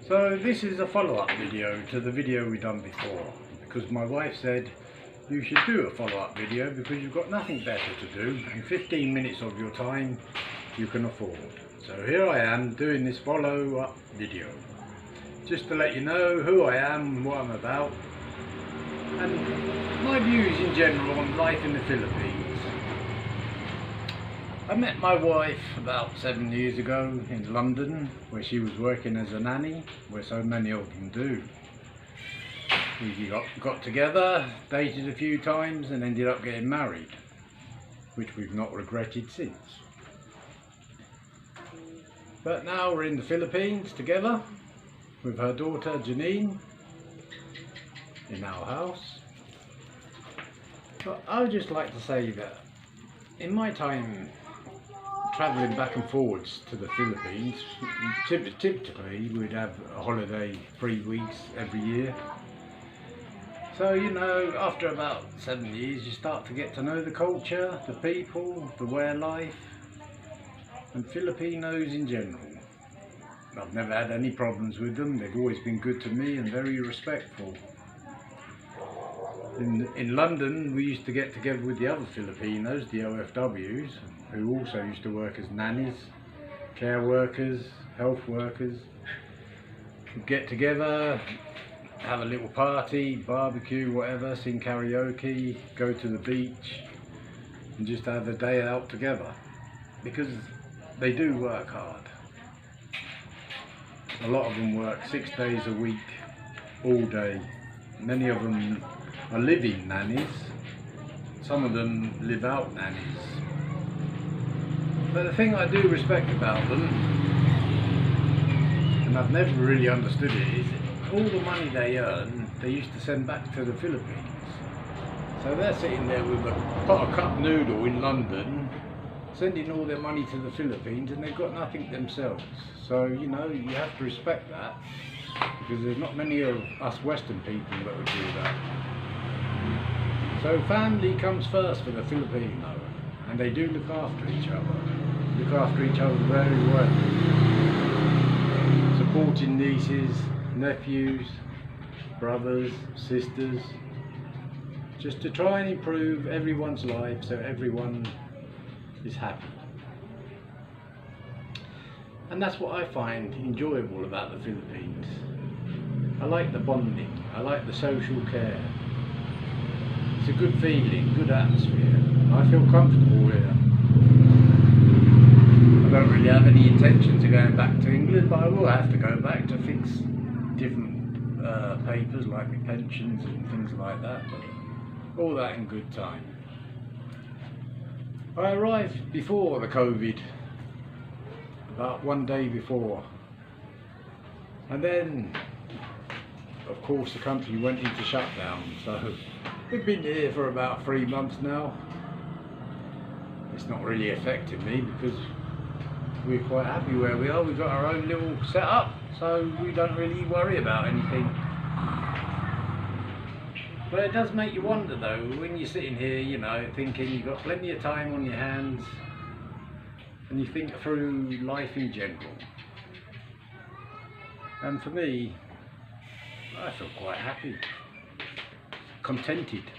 So this is a follow-up video to the video we done before, because my wife said you should do a follow-up video because you've got nothing better to do and 15 minutes of your time you can afford. So here I am doing this follow-up video just to let you know who I am, what I'm about, and my views in general on life in the Philippines. I met my wife about 7 years ago in London, where she was working as a nanny, where so many of them do. We got together, dated a few times and ended up getting married, which we've not regretted since. But now we're in the Philippines together with her daughter Janine in our house. But I would just like to say that in my time travelling back and forwards to the Philippines, typically we'd have a holiday 3 weeks every year. So, you know, after about 7 years you start to get to know the culture, the people, the way of life, and Filipinos in general. I've never had any problems with them. They've always been good to me and very respectful. In London we used to get together with the other Filipinos, the OFWs, who also used to work as nannies, care workers, health workers. We'd get together, have a little party, barbecue, whatever, sing karaoke, go to the beach and just have a day out together, because they do work hard. A lot of them work 6 days a week, all day. Many of them are live-in nannies, some of them live out nannies. But the thing I do respect about them, and I've never really understood it, is all the money they earn, they used to send back to the Philippines. So they're sitting there with a pot of cup noodle in London, sending all their money to the Philippines, and they've got nothing themselves. So, you know, you have to respect that, because there's not many of us Western people that would do that. So family comes first for the Filipino, and they do look after each other. Look after each other very well. Supporting nieces, nephews, brothers, sisters, just to try and improve everyone's life so everyone is happy. And that's what I find enjoyable about the Philippines. I like the bonding, I like the social care. It's a good feeling, good atmosphere. I feel comfortable here. I don't really have any intentions of going back to England, but I will have to go back to fix different papers like my pensions and things like that, but all that in good time. I arrived before the COVID, about 1 day before, and then of course the country went into shutdown, so we've been here for about 3 months now. It's not really affected me because we're quite happy where we are. We've got our own little setup, so we don't really worry about anything. But it does make you wonder though, when you're sitting here, you know, thinking you've got plenty of time on your hands, and you think through life in general. And for me, I feel quite happy, contented.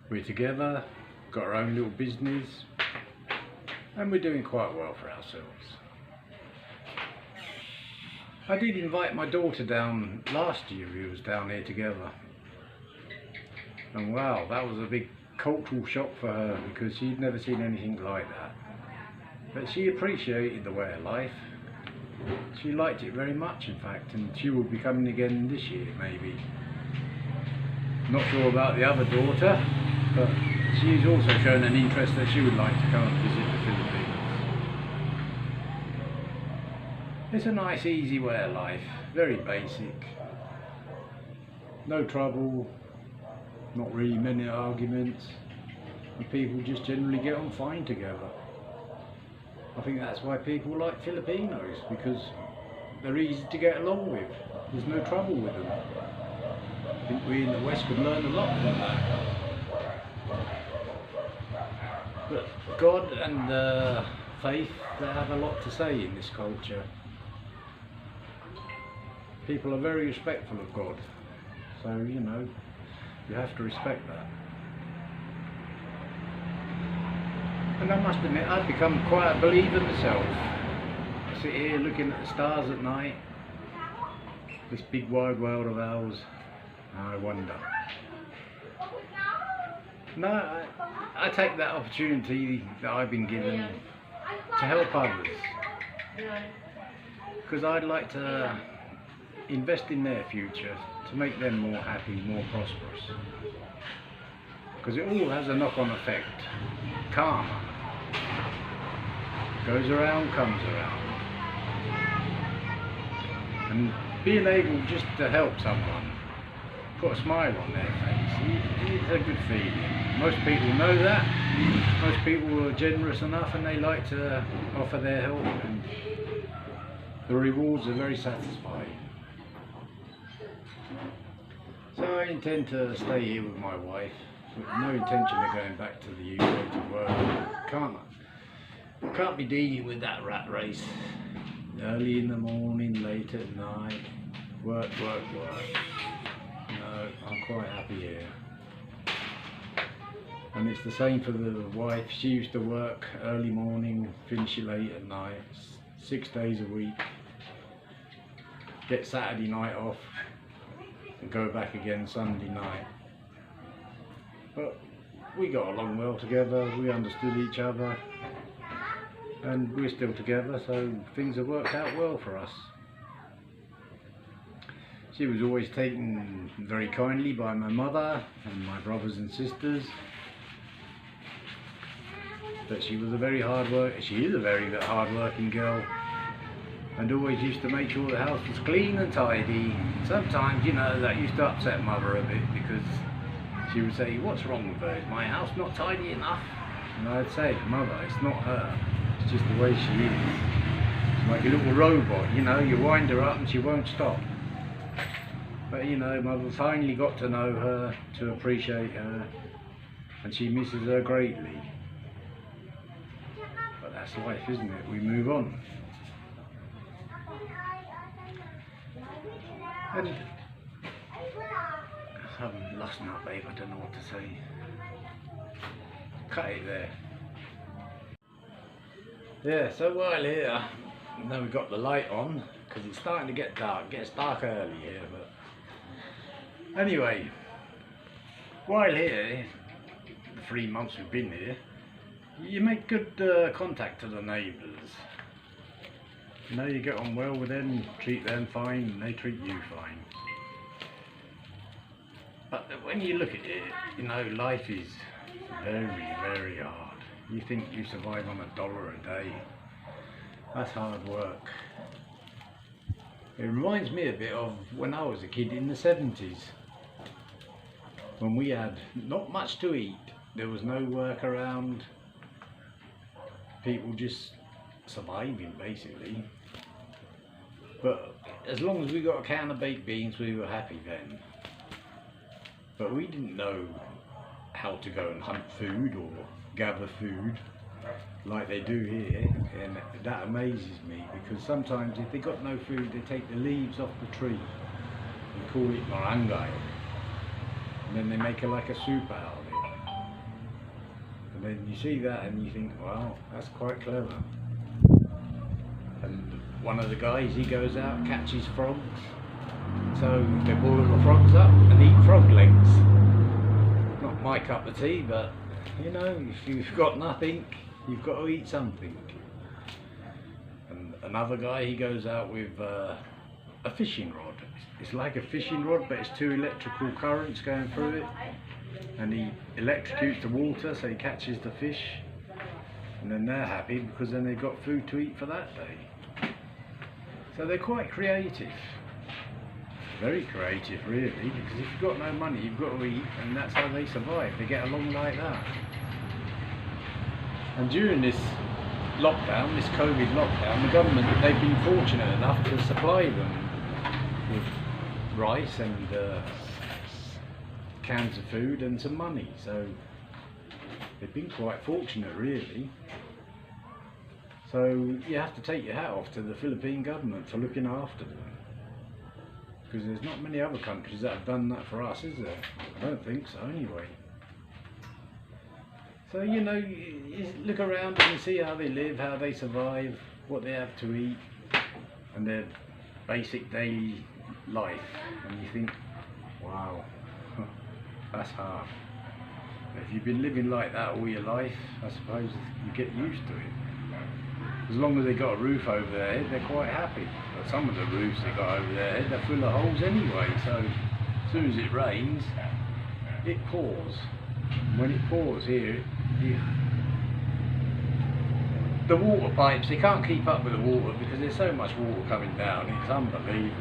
We're together, got our own little business, and we're doing quite well for ourselves. I did invite my daughter down last year. We was down here together, and wow, that was a big cultural shock for her because she'd never seen anything like that. But she appreciated the way of life. She liked it very much, in fact, and she will be coming again this year, maybe. Not sure about the other daughter, but she's also shown an interest that she would like to come and visit the Philippines. It's a nice, easy way of life, very basic. No trouble, not really many arguments, and people just generally get on fine together. I think that's why people like Filipinos, because they're easy to get along with. There's no trouble with them. I think we in the West could learn a lot from that. But God and faith, they have a lot to say in this culture. people are very respectful of God. So, you know, you have to respect that. And I must admit, I've become quite a believer myself. I sit here looking at the stars at night, this big wide world of ours, and I wonder. No, I take that opportunity that I've been given to help others, because I'd like to invest in their future to make them more happy, more prosperous, because it all has a knock-on effect. Karma goes around, comes around, and being able just to help someone, put a smile on their face, it's a good feeling. Most people know that. Most people are generous enough and they like to offer their help, and the rewards are very satisfying. So I intend to stay here with my wife, with no intention of going back to the UK to work. Can't be dealing with that rat race. Early in the morning, late at night, work. No, I'm quite happy here. And it's the same for the wife. She used to work early morning, finish late at night, 6 days a week, get Saturday night off and go back again Sunday night. But we got along well together, we understood each other, and we're still together, so things have worked out well for us. She was always taken very kindly by my mother and my brothers and sisters. But she was a very she is a very hard working girl, and always used to make sure the house was clean and tidy. Sometimes, you know, that used to upset mother a bit, because she would say, "What's wrong with her? Is my house not tidy enough?" And I'd say, "Mother, it's not her, it's just the way she is. She's like a little robot, you know, you wind her up and she won't stop." But you know, mother finally got to know her, to appreciate her, and she misses her greatly. But that's life, isn't it? We move on. And I'm lost now, babe, I don't know what to say. Cut it there. Yeah, so while here, now we've got the light on, because it's starting to get dark. It gets dark early here, but anyway, while here, the 3 months we've been here, you make good contact to the neighbours. You know, you get on well with them, treat them fine, and they treat you fine. But when you look at it, you know, life is very hard. You think you survive on $1 a day. That's hard work. It reminds me a bit of when I was a kid in the 70s, when we had not much to eat. There was no work around. People just surviving, basically. But as long as we got a can of baked beans, we were happy then. But we didn't know how to go and hunt food or gather food like they do here, and that amazes me, because sometimes if they got no food, they take the leaves off the tree and call it morangai, and then they make it like a soup out of it. And then you see that and you think, wow, that's quite clever. And one of the guys, he goes out, catches frogs, so they boil the frogs up and eat frog legs. Not my cup of tea, but you know, if you've got nothing, you've got to eat something. And another guy, he goes out with a fishing rod. It's like a fishing rod, but it's 2 electrical currents going through it, and he electrocutes the water so he catches the fish, and then they're happy because then they've got food to eat for that day. So they're quite creative. Very creative, really, because if you've got no money, you've got to eat, and that's how they survive. They get along like that. And during this lockdown, this COVID lockdown, the government, they've been fortunate enough to supply them with rice and cans of food and some money. So they've been quite fortunate, really. So you have to take your hat off to the Philippine government for looking after them. because there's not many other countries that have done that for us, is there? I don't think so anyway. So you know, you look around and you see how they live, how they survive, what they have to eat, and their basic daily life, and you think, wow, that's hard. If you've been living like that all your life, I suppose you get used to it. As long as they got a roof over their head, they're quite happy. But some of the roofs they got over their head, they're full of holes anyway, so as soon as it rains, it pours. And when it pours here, the water pipes, they can't keep up with the water because there's so much water coming down, it's unbelievable.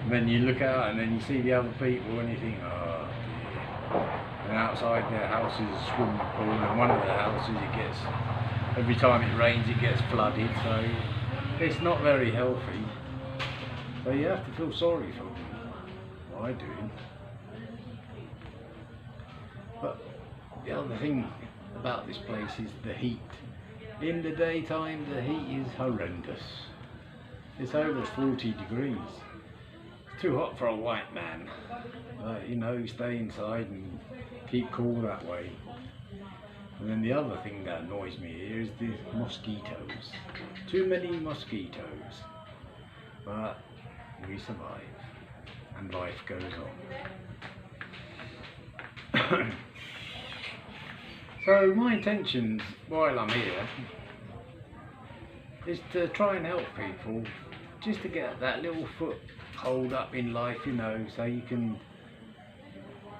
And then you look out and then you see the other people and you think, oh dear. And outside their house is a swimming pool, and one of their houses, every time it rains it gets flooded, so it's not very healthy. So you have to feel sorry for them. Well, I do. But the other thing about this place is the heat. In the daytime the heat is horrendous. It's over 40 degrees. It's too hot for a white man. You know, stay inside and keep cool that way. And then the other thing that annoys me here is the mosquitoes. Too many mosquitoes. But we survive and life goes on. So my intentions while I'm here is to try and help people, just to get that little foothold up in life, you know, so you can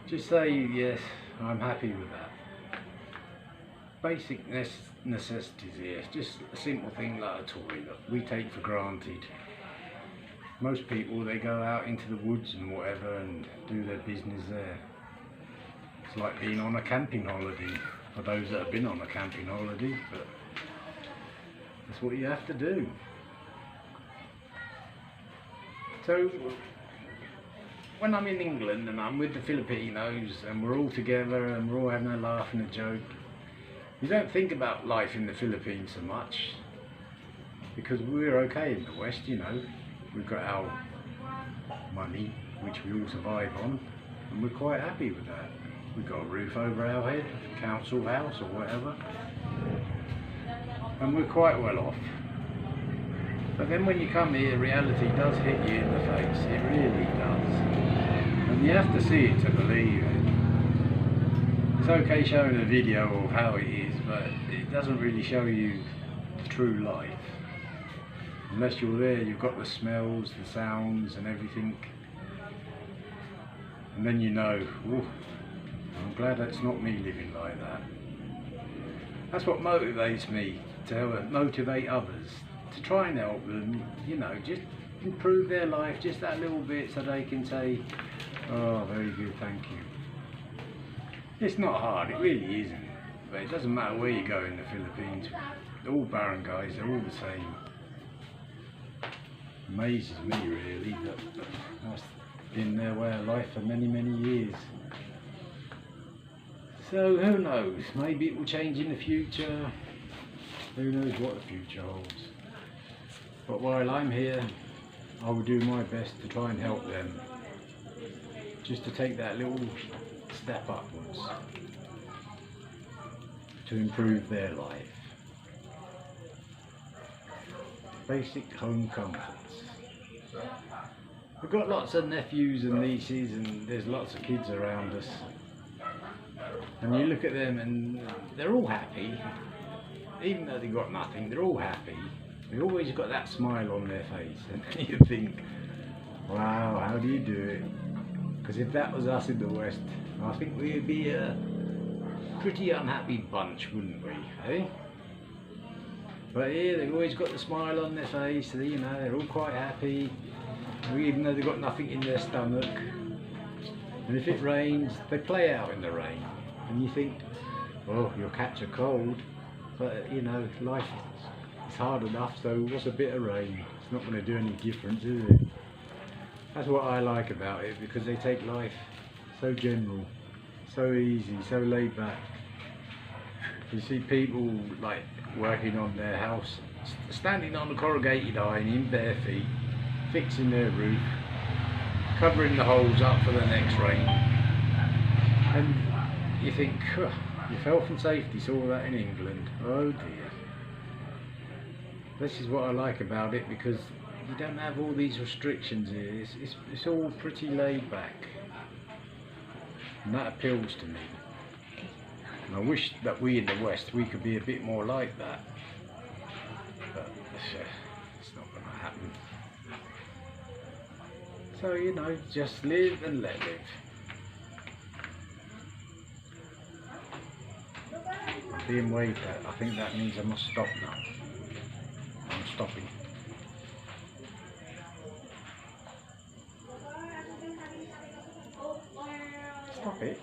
just say, yes, I'm happy with that. Basic necessities here, just a simple thing like a toilet, we take for granted. Most people, they go out into the woods and whatever and do their business there. It's like being on a camping holiday, for those that have been on a camping holiday, but that's what you have to do. So when I'm in England and I'm with the Filipinos and we're all together and we're all having a laugh and a joke, you don't think about life in the Philippines so much, because we're okay in the West, you know. We've got our money, which we all survive on, and we're quite happy with that. We've got a roof over our head, council house or whatever, and we're quite well off. But then when you come here, reality does hit you in the face, it really does. And you have to see it to believe it. It's okay showing a video of how it is, but it doesn't really show you true life. Unless you're there, you've got the smells, the sounds and everything. And then you know, ooh, I'm glad that's not me living like that. That's what motivates me, to motivate others, to try and help them, you know, just improve their life just that little bit so they can say, oh, very good, thank you. It's not hard, it really isn't. But it doesn't matter where you go in the Philippines, they're all barangays, they're all the same. Amazes me really that that's been their way of life for many, many years. So who knows, maybe it will change in the future. Who knows what the future holds. But while I'm here, I will do my best to try and help them, just to take that little step upwards to improve their life. Basic home comforts. We've got lots of nephews and nieces, and there's lots of kids around us, and you look at them and they're all happy. Even though they've got nothing, they're all happy. They've always got that smile on their face, and you think, wow, how do you do it? Because if that was us in the West, I think we'd be a pretty unhappy bunch, wouldn't we, eh? But here they've always got the smile on their face, you know, they're all quite happy, even though they've got nothing in their stomach. And if it rains, they play out in the rain, and you think, oh, you'll catch a cold, but you know, life is hard enough, so what's a bit of rain? It's not going to do any difference, is it? That's what I like about it, because they take life so general, so easy, so laid back. You see people like working on their house, standing on the corrugated iron in bare feet, fixing their roof, covering the holes up for the next rain. And you think, your health and safety saw that in England. Oh dear. This is what I like about it, because you don't have all these restrictions here. It's all pretty laid back. And that appeals to me. And I wish that we in the West, we could be a bit more like that. But it's not going to happen. So, you know, just live and let live. I'm being waved at. I think that means I must stop now. I'm stopping. Stop it.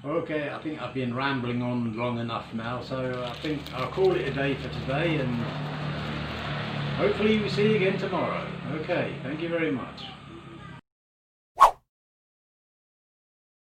Okay, I think I've been rambling on long enough now, so I think I'll call it a day for today, and hopefully we'll see you again tomorrow. Okay, thank you very much.